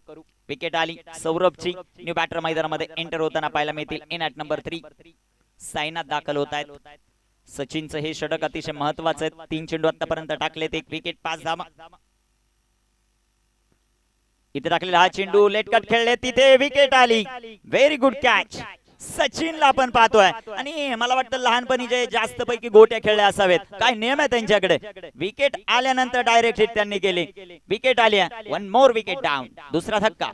विकेट आली सौरभची. न्यू बॅटर मैदानामध्ये एंटर होताना पाहायला मिळतील. इन ॲट नंबर 3 साईनाथ दाखल होत आहेत. सचिनचं हे षटक अतिशय महत्वाचं आहे. 3 चेंडू आतापर्यंत टाकलेत, 1 विकेट, 5 धावा. इथे टाकलेला हा चेंडू लेट कट खेळले, तिथे विकेट आली. व्हेरी गुड कॅच सचिनला आपण पाहतोय. आणि मला वाटतं लहानपणी जे जास्त पैकी गोट्या खेळल्या असावेत, काय नियम आहे त्यांच्याकडे. विकेट आल्यानंतर डायरेक्ट हिट त्यांनी केली. विकेट आली, 1 मोर विकेट डाऊन. दुसरा धक्का.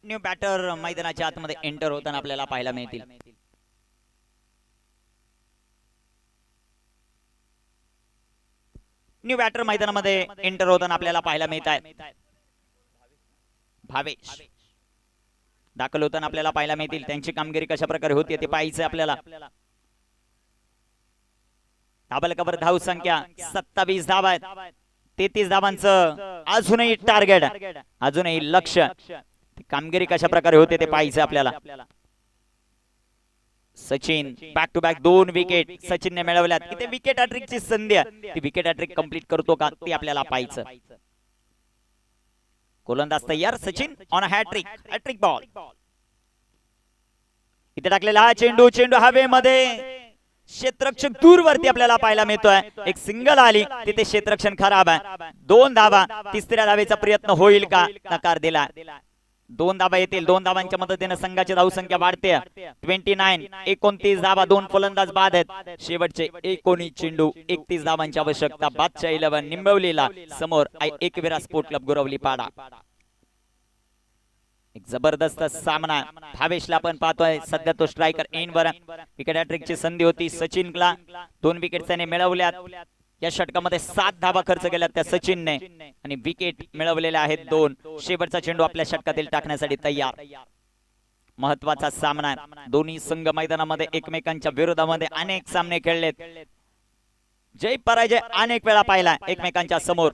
न्यू बॅटर मैदानाच्या आतमध्ये एंटर होताना आपल्याला पाहायला मिळतील. न्यू बॅटर मैदानामध्ये एंटर होताना आपल्याला पाहायला मिळत आहे. भावेश दाखल होताना आपल्याला पाहायला मिळतील. त्यांची कामगिरी कशा प्रकारे होती ते पाहायचं आपल्याला. धाबलकावर धाव संख्या 27 धावा आहेत. 33 धावांचं अजूनही टार्गेट, अजूनही लक्ष. कामगिरी कशा प्रकारे होते ते पाहायचं आपल्याला. Sachin back to back 2 wicket सचिनने मिळवल्यात. इथे विकेट हॅट्रिकची संधी आहे, ती विकेट हॅट्रिक कंप्लीट करतो का ते आपल्याला पाहायचं. गोलंदाज तयार Sachin on hat-trick, hat-trick ball. इथे टाकलेला हा चेंडू, चेंडू हवेमध्ये, क्षेत्ररक्षक दूरवरती आपल्याला पाहायला मिळतोय. एक सिंगल आली, तिथे क्षेत्ररक्षण खराब आहे. 2 धावा. तिसऱ्या धावेचा प्रयत्न होईल का, नकार दिला. 2 धावा येतील. 2 धावांच्या मदतीने संघाची धावसंख्या वाढते. 29, 29 धावा. 2 फलंदाज बाद आहेत. शेवटचे 19 चेंडू, 31 धावांची आवश्यकता. बादशाह 11 निंबवलीला समोर एकविरा स्पोर्ट क्लब गुरवली पाडा. एक जबरदस्त सामना. भावेशला आपण पाहतोय सध्या तो स्ट्रायकर एंडवर. विकेट हॅट्रिकची संधी होती सचिनला. 2 विकेट त्याने मिळवल्यात. या षटकामध्ये 7 धावा खर्च केल्या त्या सचिनने, आणि विकेट मिळवलेले आहेत 2. शेवटचा चेंडू आपल्या षटकातील टाकण्यासाठी तयार. महत्वाचा सामना. दोन्ही संघ मैदानामध्ये एकमेकांच्या विरोधामध्ये अनेक सामने खेळलेत. जय पराजय अनेक वेळा पाहिला एकमेकांच्या समोर.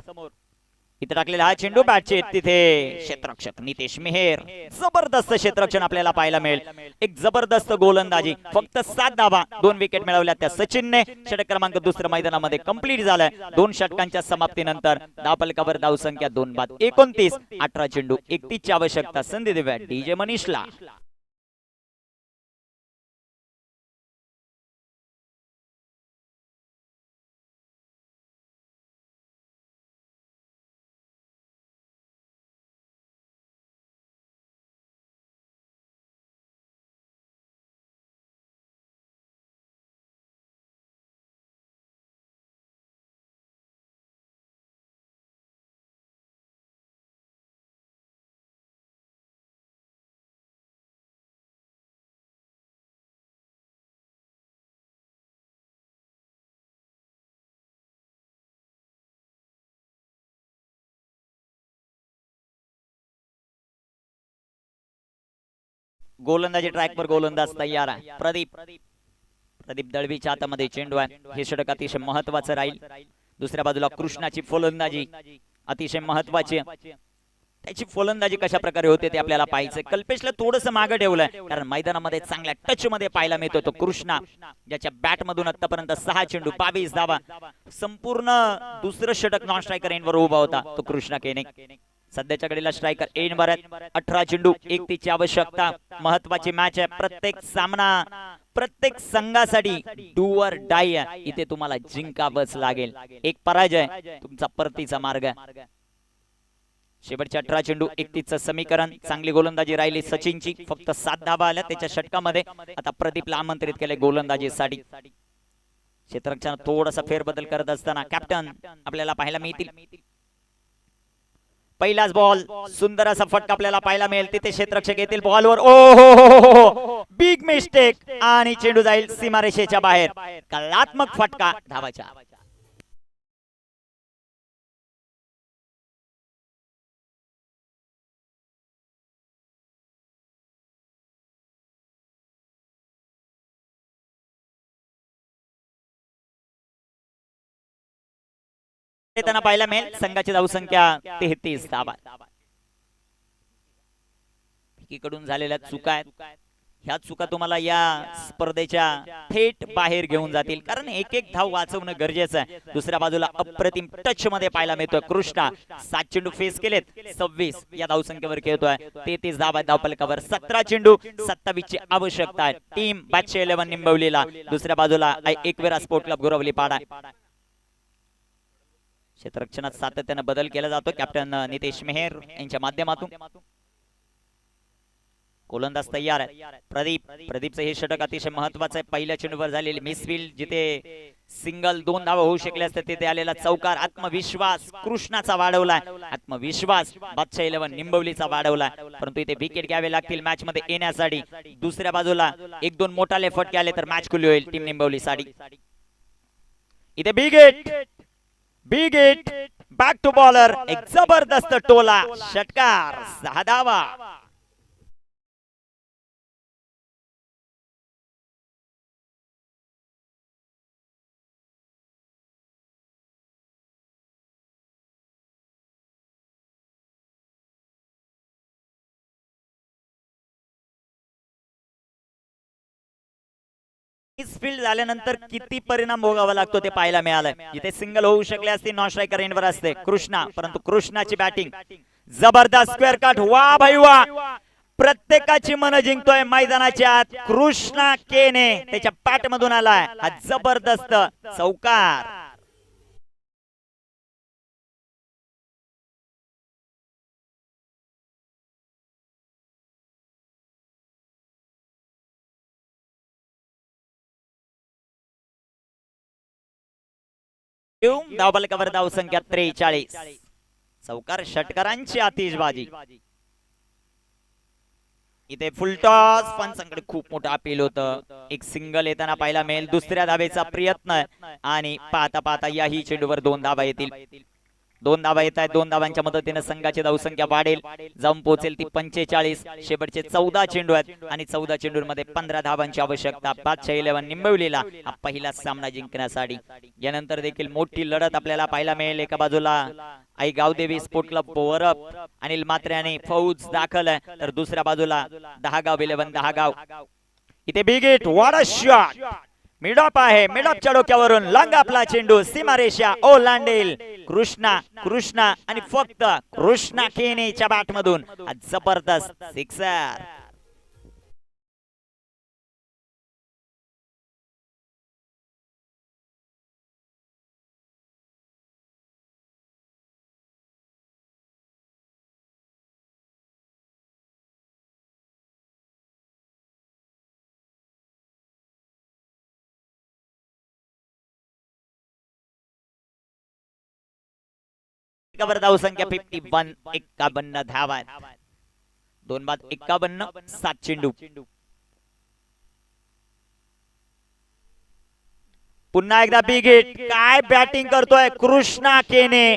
इथे टाकलेला हा चेंडू बॅटचे, तिथे क्षेत्ररक्षक नितेश मेहर. जबरदस्त क्षेत्ररक्षण आपल्याला पाहायला मिळेल. एक जबरदस्त गोलंदाजी. फक्त 7 धावा, 2 विकेट मिळवल्या त्या सचिनने. षटक क्रमांक 2 मैदानामध्ये कंप्लीट झालाय. 2 षटकांच्या समाप्तीनंतर धावफलकावर धावसंख्या 2 बाद 29. 18 चेंडू, 31 ची आवश्यकता. संधी देऊया डीजे मनीषला. गोलंदाजी ट्रॅकवर गोलंदाज तयार आहे. प्रदीप दळवीच्या हातामध्ये चेंडू आहे. हे षटक अतिशय महत्वाचं राहील. दुसऱ्या बाजूला कृष्णाची फलंदाजी अतिशय महत्वाची आहे. त्याची फलंदाजी कशा प्रकारे होते ते आपल्याला पाहायचंय. कल्पेशला थोडस मागे ठेवलंय कारण मैदानामध्ये चांगल्या टच मध्ये पाहायला मिळतो तो कृष्णा, ज्याच्या बॅट मधून आतापर्यंत 6 चेंडू 22 धावा. संपूर्ण दुसरं षटक नॉन स्ट्रायकर एंडवर उभा होता तो कृष्णा केने. सध्याच्या घडीला स्ट्रायकर एंडवर आहेत. 18 चेंडू 31ची आवश्यकता. महत्वाची मॅच आहे. प्रत्येक सामना प्रत्येक संघासाठी डू ऑर डाय आहे. इथे तुम्हाला जिंकावंच लागेल. एक पराजय तुमचा परतीचा मार्ग आहे. शेवटचे 18 चेंडू 31चं समीकरण. चांगली गोलंदाजी राहिली सचिनची. फक्त 7 धावा आल्या त्याच्या षटकामध्ये. आता प्रदीपला आमंत्रित केले गोलंदाजीसाठी. क्षेत्ररक्षण थोडासा फेरबदल करत असताना कॅप्टन आपल्याला पाहायला मिळतील. पहिलाच बॉल सुंदर असा फटका आपल्याला पाहायला मिळेल. तिथे क्षेत्ररक्षक येतील बॉलवर. ओ बिग मिस्टेक आणि चेंडू जाईल सीमारेषेच्या बाहेर. कलात्मक फटका धावाच्या. त्यांना पाहायला मिळेल. संघाची धावसंख्या 33 धावा. एकीकडून झालेल्या चुका आहेत. ह्या चुका तुम्हाला या स्पर्धेच्या थेट बाहेर घेऊन जातील कारण एक एक धाव वाचवणं गरजेचं आहे. दुसऱ्या बाजूला अप्रतिम टच मध्ये पाहायला मिळतोय कृष्णा. 7 चेंडू फेस केलेत. 26 या धावसंख्येवर खेळतोय. 33 धावा धावफलकावर. 17 चेंडू 27 ची आवश्यकता आहे. टीम बादशाह 11 निंबवलीला. दुसऱ्या बाजूला एकवेरा स्पोर्ट क्लब गुरवली पाडा. क्षेत्ररक्षणात सातत्याने बदल केला जातो कॅप्टन नितेश मेहर यांच्या माध्यमातून. गोलंदाज तयार आहे. प्रदीपचं हे षटक अतिशय महत्वाचं आहे. पहिल्या चेंडूवर झालेली मिसफील्ड जिथे सिंगल 2 धावा होऊ शकले असते तिथे आलेला चौकार. आत्मविश्वास कृष्णाचा वाढवलाय. आत्मविश्वास बादशाह 11 निंबवलीचा वाढवलाय. परंतु इथे विकेट घ्यावे लागतील मॅच मध्ये येण्यासाठी. दुसऱ्या बाजूला 1-2 मोठाले फटके आले तर मॅच खुली होईल टीम निंबवलीसाठी. इथे big hit back to bowler. एक जबरदस्त टोला षटकार. 6 धावा. फील्ड झाल्यानंतर किती परिणाम भोगावा लागतो ते पाहायला मिळालंय. जिथे सिंगल होऊ शकले असते नॉन स्ट्रायकर एंडवर असते कृष्णा. परंतु कृष्णाची बॅटिंग जबरदस्त. Square cut. वा भाई वा. प्रत्येकाची मन जिंकतोय मैदानाच्या आत कृष्णा केने. त्याच्या बॅट मधून आलाय हा जबरदस्त चौकार. धावफलकावर धावसंख्या 43. चौकार षटकारांची आतिषबाजी. इथे फुलटॉस पंचांकडे खूप मोठं अपील होतं. एक सिंगल येताना पाहायला मिळेल. दुसऱ्या धावेचा प्रयत्न आणि पाहता पाहता याही चेंडूवर 2 धावा येतील. 2 धावा येत आहेत. 2 धावांच्या मदतीने संघाची धावसंख्या वाढेल. जाऊन पोहोचेल ती 45. शेवटचे 14 चेंडू आहेत आणि 14 चेंडूंमध्ये 15 धावांची आवश्यकता. बादशाह 11 निंबवलीला हा पहिला सामना जिंकण्यासाठी. यानंतर देखील मोठी लढत आपल्याला पाहायला मिळेल. एका बाजूला आई गावदेवी स्पोर्ट क्लब पोवरअप अनिल म्हात्रे आणि फौज दाखल आहे तर दुसऱ्या बाजूला 10 गाव 11 10 गाव. इथे big hit. What a shot. Mid off आहे. मिडॉपच्या डोक्यावरून लांग आपला चेंडू सीमारेषा ओलांडेल कृष्णा आणि फक्त कृष्णा केनेच्या बॅट मधून जबरदस्त सिक्सर. धावसंख्या 51. 51 धावा. 2 बाद 51. 7 चेंडू. पुन्हा एकदा बिग हिट. काय बॅटिंग करतोय कृष्णा केने.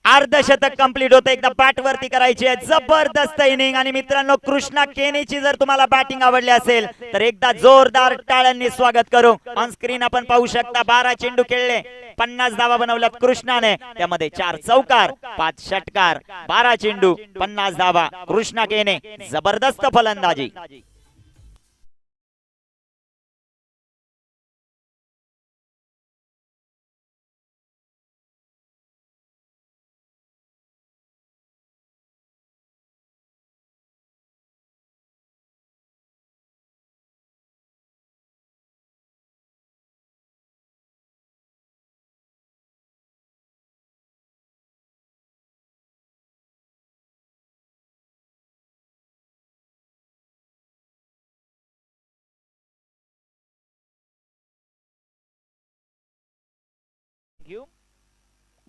अर्धशतक कंप्लीट होतं. एकदा बॅट वरती करायची आहे. जबरदस्त इनिंग. आणि मित्रांनो, कृष्णा केनेची जर तुम्हाला बॅटिंग आवडली असेल तर एकदा जोरदार टाळ्यांनी स्वागत करू. ऑन स्क्रीन आपण पाहू शकता 12 चेंडू खेळले, 50 धावा बनवल्यात कृष्णाने. त्यामध्ये 4 चौकार, 5 षटकार, 12 चेंडू, 50 धावा. कृष्णा केने जबरदस्त फलंदाजी.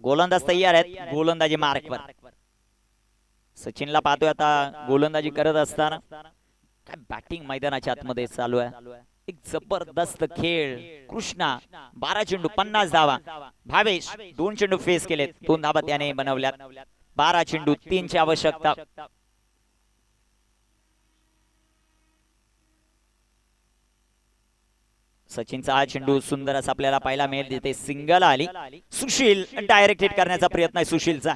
गोलंदाज तयार आहेत. गोलंदाजी मार्कवर. सचिनला पाहतोय आता गोलंदाजी करत असताना. काय बॅटिंग मैदानाच्या आतमध्ये चालू आहे. एक जबरदस्त खेळ. कृष्णा 12 चेंडू 50 धावा. भावेश 2 चेंडू फेस केलेत, 2 धावा त्याने बनवल्यात. 12 चेंडू 3 ची आवश्यकता. सचिनचा हा चेंडू सुंदर असा आपल्याला पाहायला मिळेल. तिथे सिंगल आली. सुशील डायरेक्ट हिट करण्याचा प्रयत्न आहे सुशीलचा.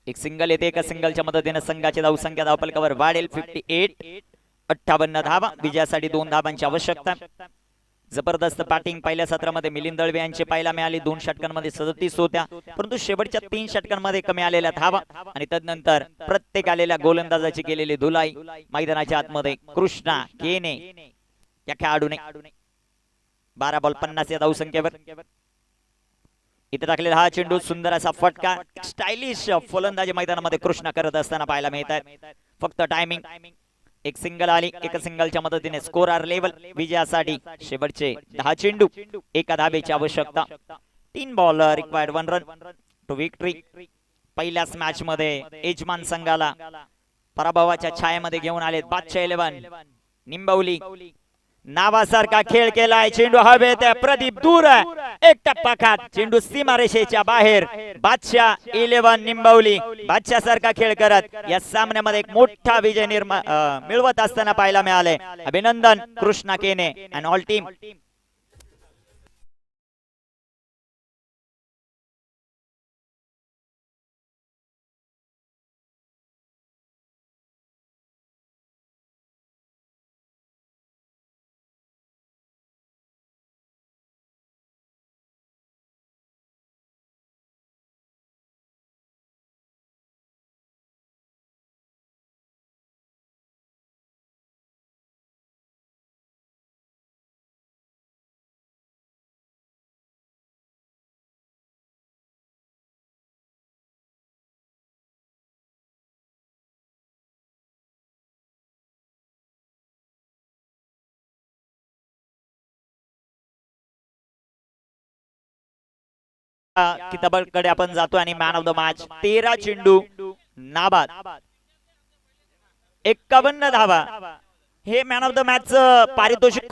एक सिंगल येते. एका सिंगलच्या मदतीने संघाची धावसंख्या धावफलकावर वाढेल. 58. 58 धावा. विजयासाठी 2 धावांची आवश्यकता. जबरदस्त बॅटिंग पहिल्या सत्रामध्ये मिलिंद दळवे यांची पाहायला मिळाली. 2 षटकांमध्ये 37 होत्या, परंतु शेवटच्या 3 षटकांमध्ये कमी आलेल्या धावा आणि तदनंतर प्रत्येक आलेल्या गोलंदाजाची केलेली धुलाई. मैदानाच्या आतमध्ये कृष्णा केने या खेळाडूने 12 बॉल 50 या धावसंख्येवर. इथे टाकलेला हा चेंडू सुंदर असा फटका. स्टायलिश फलंदाजी मैदानामध्ये कृष्णा करत असताना पाहायला मिळत आहे. फक्त टायमिंग. एक सिंगल आली. एका सिंगलच्या मदतीने स्कोर आर लेवल. विजयासाठी शेवटचे 10 चेंडू, 1 धावेची आवश्यकता. 3 ball required, 1 run to victory. पहिल्याच मॅच मध्ये यजमान संघाला पराभवाच्या छायेमध्ये घेऊन आले बादशाह 11 निंबवली. नावासारखा खेळ केलाय. चेंडू हवेत. प्रदीप दूर. एक टप्पा खात. चेंडू सीमारेषेच्या बाहेर. बादशाह 11 निंबवली बादशाह सारखा खेळ करत या सामन्यामध्ये एक मोठा विजय मिळवत असताना पाहायला मिळाले. अभिनंदन कृष्णा केने अँड ऑल टीम. किताबाकडे आपण जातो आणि मॅन ऑफ द मॅच. 13 चेंडू नाबाद, 51 धावा. हे मॅन ऑफ द मॅच पारितोषिक